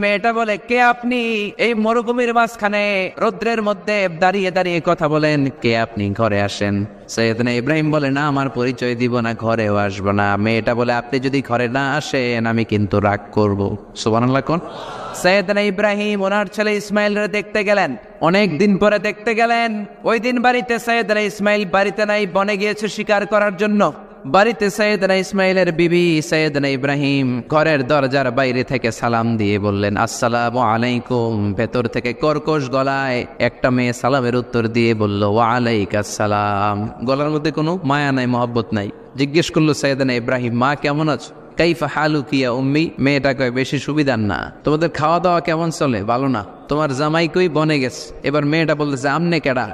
মেয়েটা বলে, কে আপনি? এই মরুভূমির মাঝখানে রৌদ্রের মধ্যে দাঁড়িয়ে দাঁড়িয়ে কথা বলেন, কে আপনি? ঘরে আসেন। সৈয়দনা ইব্রাহিম বলে, না, আমার পরিচয় দিব না, ঘরেও আসবো না। মেয়েটা বলে, আপনি যদি ঘরে না আসেন আমি কিন্তু রাগ করব। সুবহানাল্লাহ কোন। সৈয়দনা ইব্রাহিম ওনার ছেলে ইসমাইলরে দেখতে গেলেন, অনেক দিন পরে দেখতে গেলেন। ওই দিন বাড়িতে সৈয়দনা ইসমাইল বাড়িতে নাই, বনে গিয়েছে শিকার করার জন্য। বাড়িতে সৈয়দনা ইসমাইলের বিবি সৈয়দনা ইব্রাহিম ঘরের দরজার বাইরে থেকে সালাম দিয়ে বললেন, আসসালামু আলাইকুম। ভেতর থেকে কর্কশ গলায় একটা মেয়ে সালামের উত্তর দিয়ে বলল, ওয়া আলাইকাস সালাম। গলার মধ্যে কোনো মায়া নাই, মহব্বত নাই। জিজ্ঞেস করলো সৈয়দনা ইব্রাহিম, মা কেমন আছো? কাইফা হালুকি ইয়া উম্মি। মেয়েটা কয়, বেশি সুবিধার না। তোমাদের খাওয়া দাওয়া কেমন চলে? ভালো না। তোমার জামাই কই? বনে গেছে। এবার মেয়েটা বলতেছে, আমনে কেডা?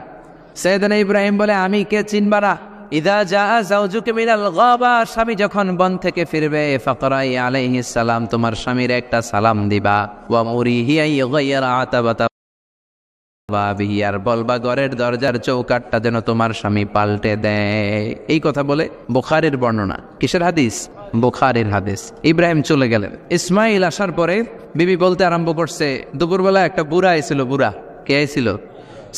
সৈয়দনা ইব্রাহিম বলে, আমি কে চিনবা না? ইদা জা যাওজুকা মিনাল গাবা, স্বামী যখন বন থেকে ফিরবে, ফাকরাই আলাইহিস সালাম, তোমার স্বামীর একটা সালাম দিবা। ওয়া মুরিহি আইগাইরা আতাবাতা বাবিহি, আর বলবা ঘরের দরজার চৌকাটটা যেন তোমার স্বামী পাল্টে দেয়। এই কথা বলে বুখারীর বর্ণনা। কিসের হাদিস? বুখারীর হাদিস। ইব্রাহিম চলে গেলেন। ইসমাইল আসার পরে বিবি বলতে আরম্ভ করছে, দুপুরবেলা একটা বুড়া আইছিল। বুড়া কে আইছিল?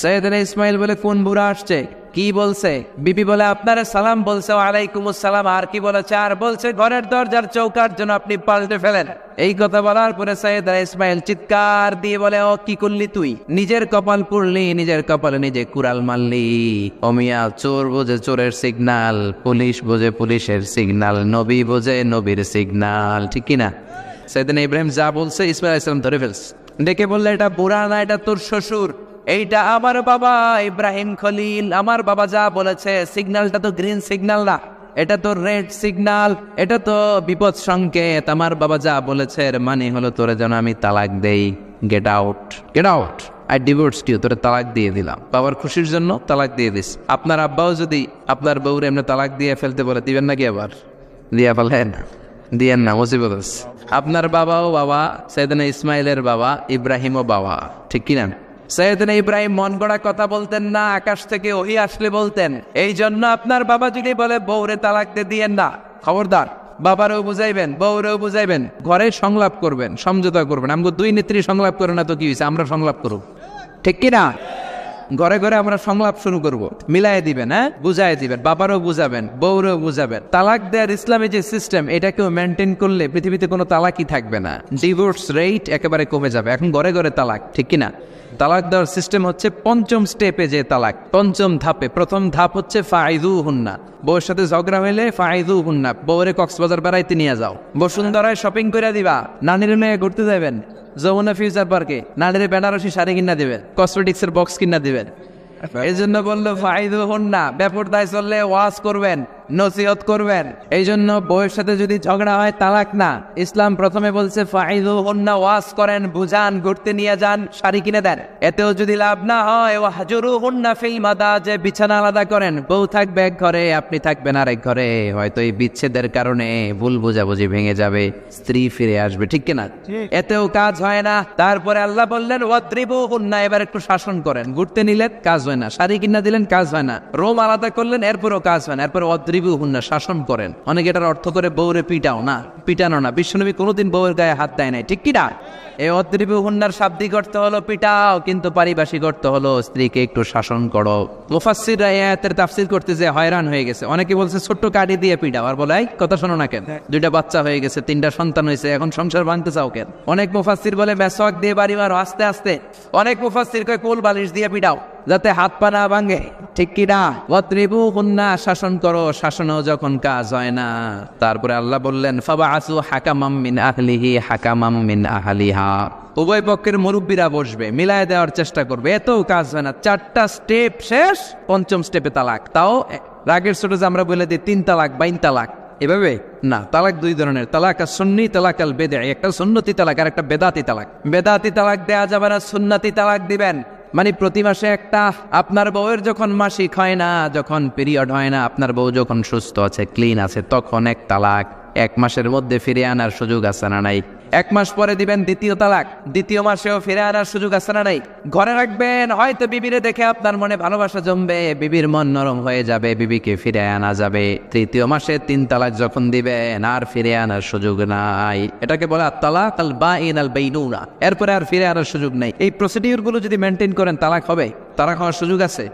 সৈয়দনা ইসমাইল বলে, কোন বুড়া আসছে? কি বলছে? বিবি বলে, আপনারা সালাম বলছে। ওয়ালাইকুমুস সালাম। আর কি বলেছে? আর বলছে ঘরের দরজার চৌকাট যেন আপনি পাল্টে ফেলেন। এই কথা বলার পরে সৈয়দনা ইসমাইল চিৎকার দিয়ে বলে, ও কি করলি তুই? নিজের কপাল পুড়লি, নিজের কপালে নিজে কুড়াল মারলি। অমিয়া, চোর বোঝে চোরের সিগনাল, পুলিশ বোঝে পুলিশের সিগনাল, নবী বোঝে নবীর সিগনাল, ঠিক কিনা? সৈয়দনা ইব্রাহিম যা বলছে ইসমাইল আলাইহিস সালাম ধরে ফেলছে। ডেকে বললে, এটা বুড়া না, এটা তোর শ্বশুর। এইটা আমার বাবা ইব্রাহিম খলিল। আমার বাবা যা বলেছে, সিগন্যালটা তো গ্রিন সিগন্যাল না, এটা তো রেড সিগন্যাল, এটা তো বিপদ সংকেত। আমার বাবা যা বলেছে এর মানে হলো তোরে যেন আমি তালাক দেই। Get out, get out, I divorce you. তোরে তালাক দিয়ে দিলাম। বাবার খুশির জন্য তালাক দিয়ে দিস। আপনার আব্বাও যদি আপনার বউরে এমনি তালাক দিয়ে ফেলতে বলে, দিবেন নাকি? আবার দিয়া ফেলেন? দিয়েন না, মুসিবত আছে। আপনার বাবাও বাবা, সৈয়দনা ইসমাইলের বাবা, ইব্রাহিমও বাবা, ঠিক কিনা? সৈয়দনা ইব্রাহিম মন গড়া কথা বলতেন না, আকাশ থেকে ওহী আসলে বলতেন। এই জন্য আপনার বাবা যদি বলে বউরে তালাক দিয়েন না, খবরদার, বাবারও বুঝাইবেন, বউরেও বুঝাইবেন, ঘরে সংলাপ করবেন, সমঝোতা করবেন। আমগো দুই নেত্রী সংলাপ করে না তো কি হয়েছে? আমরা সংলাপ করব, ঠিক কিনা? ঘরে ঘরে আমরা সংলাপ শুরু করব, মিলাই দিবেন, হ্যাঁ, বুঝাই দিবেন, বাবারও বুঝাবেন, বউরেও বুঝাবেন। তালাক দেওয়ার ইসলামী যে সিস্টেম, এটাকেও মেনটেন করলে পৃথিবীতে কোনো তালাকই থাকবে না। ডিভোর্স রেট একেবারে কমে যাবে। এখন ঘরে ঘরে তালাক, ঠিক কিনা? তালাক দেওয়ার সিস্টেম হচ্ছে পঞ্চম স্টেপে যে তালাক, পঞ্চম ধাপে। প্রথম ধাপ হচ্ছে ফাইযুহুন্না। বউয়ের সাথে ঝগড়া হইলে ফাইযুহুন্না, বউরে কক্সবাজার বেড়াইতে নিয়ে যাও, বসুন্ধরায় শপিং করে দিবা, নানির মেয়ে ঘুরতে যাবেন যমুনা ফিউচার পার্কে, নানির বেনারসি শাড়ি কিনা দিবেন, কসমেটিক্সের বক্স কিনা দিবেন। এই জন্য বললো ফাইযুহুন্না। বেপরদায় চললে ওয়াজ করবেন, নসিহত করবেন। এই জন্য বউয়ের সাথে যদি ঝগড়া হয় তালাক না, ইসলাম প্রথমে বলছে ফাইযুহুন্না, ওয়াজ করেন, বুঝান, ঘুরতে নিয়ে যান, শাড়ি কিনে দেন। এতেও যদি লাভ না হয়, ওয়াহজুরুহুন্না ফিল মাদাজি, বিছানা আলাদা করেন। বউ থাকবে এক ঘরে, আপনি থাকবেন আরেক ঘরে। হয়তো এই বিচ্ছেদের কারণে ভুল বোঝাবুঝি ভেঙে যাবে, স্ত্রী ফিরে আসবে, ঠিক কিনা? এতেও কাজ হয় না। তারপরে আল্লাহ বললেন ওয়াদ্রিবুহুন্না, এবার একটু শাসন করেন। ঘুরতে নিলেন, কাজ হয় না। শাড়ি কিনা দিলেন, কাজ হয় না। রোম আলাদা করলেন, এরপরও কাজ হয় না। এরপর ওয়াদ্রিবুহুন্না, শাসন করেন। অনেকে এটার অর্থ করে বউরে পিটাও না, পিটানো না। বিশ্বনবী কোনোদিন বউয়ের গায়ে হাত দেয় নাই, ঠিক কিনা? এই ওয়াদ্রিবুহুন্নার শাব্দিক অর্থ হলো পিটাও, কিন্তু পারিভাষিক অর্থ হলো স্ত্রীকে একটু শাসন করো। মুফাসসিররা এই আয়াতের তাফসীর করতে যে হয়রান হয়ে গেছে। অনেকে বলছে ছোট্ট কাঠি দিয়ে পিটাও, আর বলে কথা শোনো না কেন? দুইটা বাচ্চা হয়ে গেছে, 3টা সন্তান হয়েছে, এখন সংসার ভাঙতে চাও কেন? অনেক মুফাসসির বলে মেসওয়াক দিয়ে বাড়ি মারো আস্তে আস্তে। অনেক মুফাসসির কয় কোল বালিশ দিয়ে পিটাও, যাতে হাত পা না ভাঙে, ঠিক কিনা? ওয়াদ্রিবুহুন্না, শাসন করো। শাসনও যখন কাজ হয় না, তারপরে আল্লাহ বললেন ফাবআসু হাকামাম মিন আহলিহি হাকামাম মিন আহলিহা। উভয় পক্ষের মুরব্বীরা বসবে, মিলায় দেওয়ার চেষ্টা করবে। এতেও কাজ হয় না। 4টা স্টেপ শেষ, পঞ্চম স্টেপে তালাক। তাও রাগের ছোট যে আমরা বলে দিই 3 তালাক, 22 তালাক, এভাবে না। তালাক 2 ধরনের, তালাক আর সুন্নি, তালাক আল বেদঈ। একটা সুন্নতি তালাক আর একটা বেদাতি তালাক। বেদাতি তালাক দেয়া যাবে না, সুন্নতি তালাক দিবেন। মানে প্রতি মাসে একটা। আপনার বউয়ের যখন মাসিক হয় না, যখন পিরিয়ড হয় না, আপনার বউ যখন সুস্থ আছে, ক্লিন আছে, তখন এক তালাক। 1 মাসের মধ্যে ফিরে আনার সুযোগ আছে না নাই? 1 মাস পরে দিবেন দ্বিতীয় তালাক, দ্বিতীয় মাসেও ফিরে আনার সুযোগ আছে না নাই? ঘরে রাখবেন, হয়তো বিবিরে দেখে আপনার মনে ভালোবাসা জমবে, বিবির মন নরম হয়ে যাবে, বিবিকে ফিরে আনা যাবে। তৃতীয় মাসে 3 তালাক যখন দিবেন আর ফিরে আনার সুযোগ নাই। এটাকে বলে আত-তালাক আল বাইন আল বাইনুনা। এরপরে আর ফিরে আনার সুযোগ নাই। এই প্রসিডিউর গুলো যদি মেনটেন করেন তালাক হবে, তালাক হওয়ার সুযোগ আছে।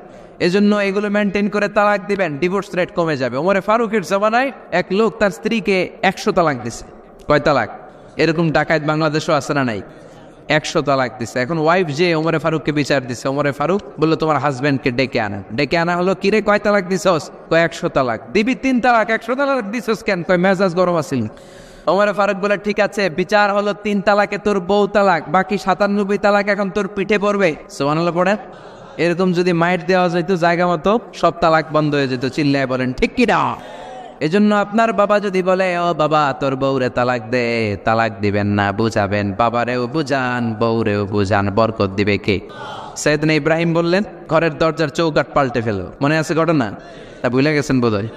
এজন্য এগুলো মেনটেন করে তালাক দিবেন, ডিভোর্স রেট কমে যাবে। ওমরে ফারুকের জামানায় এক লোক তার স্ত্রীকে 100 তালাক দিছে। কয় তালাক? এরকম ডাকাত বাংলাদেশও আছে না নাই? 100 তালাক দিছে। এখন ওয়াইফ যে ওমরে ফারুককে বিচার দিছে, ওমরে ফারুক বললো তোমার হাজবেন্ডকে ডেকে আনেন। ডেকে আনা হলো, কিরে কয় তালাক দিছস? কয় 100 তালাক। দিবি 3 তালাক, 100 তালাক দিছস কেন? কয় মেজাজ গরম আছিল। ওমরে ফারুক বলে ঠিক আছে, বিচার হলো 3 তালাকে তোর বউ তালাক, বাকি 97 তালাক এখন তোর পিঠে পড়বে। সুবহানাল্লাহ পড়ে। এরকম যদি মাইট দেওয়া যেত জায়গা মতো, সব তালাক বন্ধ হয়ে যেত। চিল্লায় বলেন ঠিক কি না? এজন্য আপনার বাবা যদি বলে ও বাবা তোর বউরে তালাক দে, তালাক দিবেন না, বুঝাবেন। বাবারেও বুঝান, বউরেও বুঝান, বরকত দিবে কে? সাইয়েদনা ইব্রাহিম বললেন ঘরের দরজার চৌকাঠ পাল্টে ফেলো। মনে আছে ঘটনা? তা ভুলে গেছেন বোধহয়।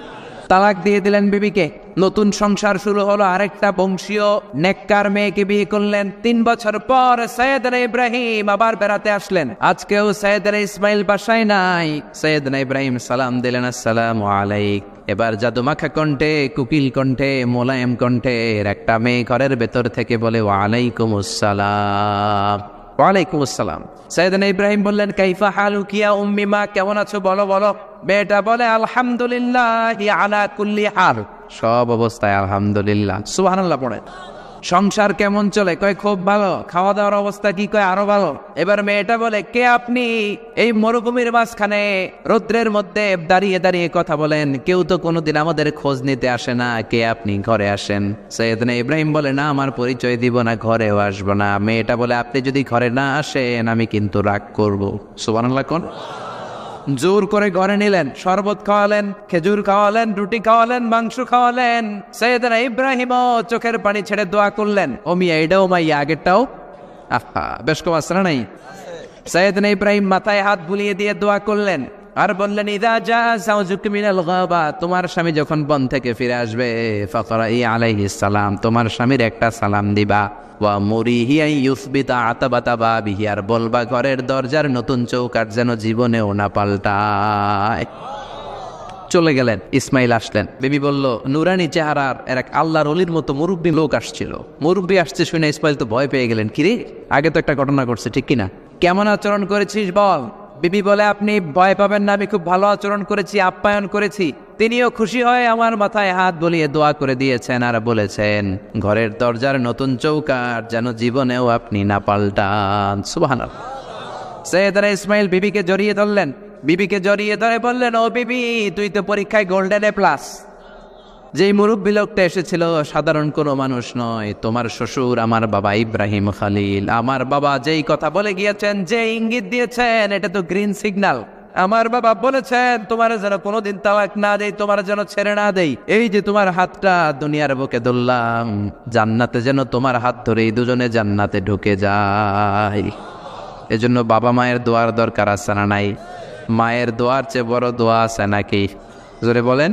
তালাক দিয়ে দিলেন বিবিকে। নতুন সংসার শুরু হলো। আরেকটা বংশীয় নেককার মেয়েকে বিয়ে করলেন। 3 বছর পর সাইয়েদনা ইব্রাহিম আবার বেড়াতে আসলেন। আজকেও সাইয়েদনা ইসমাইল বাসায় নাই। সাইয়েদনা ইব্রাহিম সালাম দিলেন, আসসালামু আলাইক। এবার জাদুমাখা কণ্ঠে, কুকিল কণ্ঠে, মোলায়েম কণ্ঠের একটা মেয়ে ঘরের ভেতর থেকে বলে ওয়ালাইকুমুস সালাম। ওয়ালাইকুম আসসালাম। সাইয়েদনা ইব্রাহিম বললেন কাইফা হালুকি ইয়া উম্মি, মা কেমন আছো বলো বলো। মেয়েটা বলে আলহামদুলিল্লাহ আলা কুল্লি হাল, সব অবস্থায় আলহামদুলিল্লাহ। সুবহানাল্লাহ পড়ে। সংসার কেমন চলে? কয় খুব ভালো। খাওয়া দাওয়ার অবস্থা কি? কয় আরো ভালো। এবার মেয়েটা বলে কে আপনি? এই মরুভূমির মাঝখানে রৌদ্রের মধ্যে দাঁড়িয়ে দাঁড়িয়ে কথা বলেন, কেউ তো কোনোদিন আমাদের খোঁজ নিতে আসে না, কে আপনি? ঘরে আসেন। সাইয়েদনা ইব্রাহিম বলে না, আমার পরিচয় দিব না, ঘরেও আসবো না। মেয়েটা বলে আপনি যদি ঘরে না আসেন আমি কিন্তু রাগ করব। সুবহানাল্লাহ কোন। জোর করে ঘরে নিলেন, শরবত খাওয়ালেন, খেজুর খাওয়ালেন, রুটি খাওয়ালেন, মাংস খাওয়ালেন। সাইয়েদনা ইব্রাহিমও চোখের পানি ছেড়ে দোয়া করলেন। ও মিয়া এটাও মাইয়া আগেরটাও? আহা, বেশ কম আসছে না নাই? সাইয়েদনা ইব্রাহিম মাথায় হাত বুলিয়ে দিয়ে দোয়া করলেন আর বললেন ইদা জা যাওজুক মিনাল গাবা, তোমার স্বামী যখন বন থেকে ফিরে আসবে, ফাকরাই আলাইহিস সালাম, তোমার স্বামীর একটা সালাম দিবা। ওয়া মুরিহি আন ইউসবিতা আতাবাতা বাবিহি, আর বলবা ঘরের দরজার নতুন চৌকাঠ যেন জীবনেও না পাল্টায়। চলে গেলেন। ইসমাইল আসলেন। বিবি বলল নুরানি চেহারার এক আল্লাহর ওলির মতো মুরব্বী লোক আসছিল। মুরব্বী আসছে শুনে ইসমাইল তো ভয় পেয়ে গেলেন। কিরে, আগে তো একটা ঘটনা ঘটছে, ঠিক কিনা? কেমন আচরণ করেছিস বল। বিবি বলে আপনি ভয় পাবেন না, আমি খুব ভালো আচরণ করেছি, আপ্যায়ন করেছি। তিনিও খুশি হয়ে আমার মাথায় হাত বলিয়ে দোয়া করে দিয়েছেন আর বলেছেন ঘরের দরজার নতুন চৌকাঠ যেন জীবনেও আপনি না পাল্টান। সুবহানাল্লাহ। সাইয়েদনা ইসমাইল বিবিকে জড়িয়ে ধরলেন। বিবিকে জড়িয়ে ধরে বললেন ও বিবি, তুই তো পরীক্ষায় গোল্ডেন এ প্লাস। যেই মুরব্বী লোকটা এসেছিল সাধারণ কোনো মানুষ নয়, তোমার শ্বশুর আমার বাবা ইব্রাহিম খলিল। আমার বাবা যেই কথা বলে গিয়েছেন, যে ইঙ্গিত দিয়েছেন, এটা তো গ্রিন সিগন্যাল। আমার বাবা বলেছেন তোমার যেন কোনোদিন তালাক না দেই, তোমার যেন ছেড়ে না দেই। এই যে তোমার হাতটা দুনিয়ার বুকে ধরলাম, জান্নাতে যেন তোমার হাত ধরেই দুজনে জান্নাতে ঢুকে যায়। এজন্য বাবা মায়ের দোয়ার দরকার আছে না নাই? মায়ের দোয়ার চেয়ে বড় দোয়া আছে নাকি? জোরে বলেন।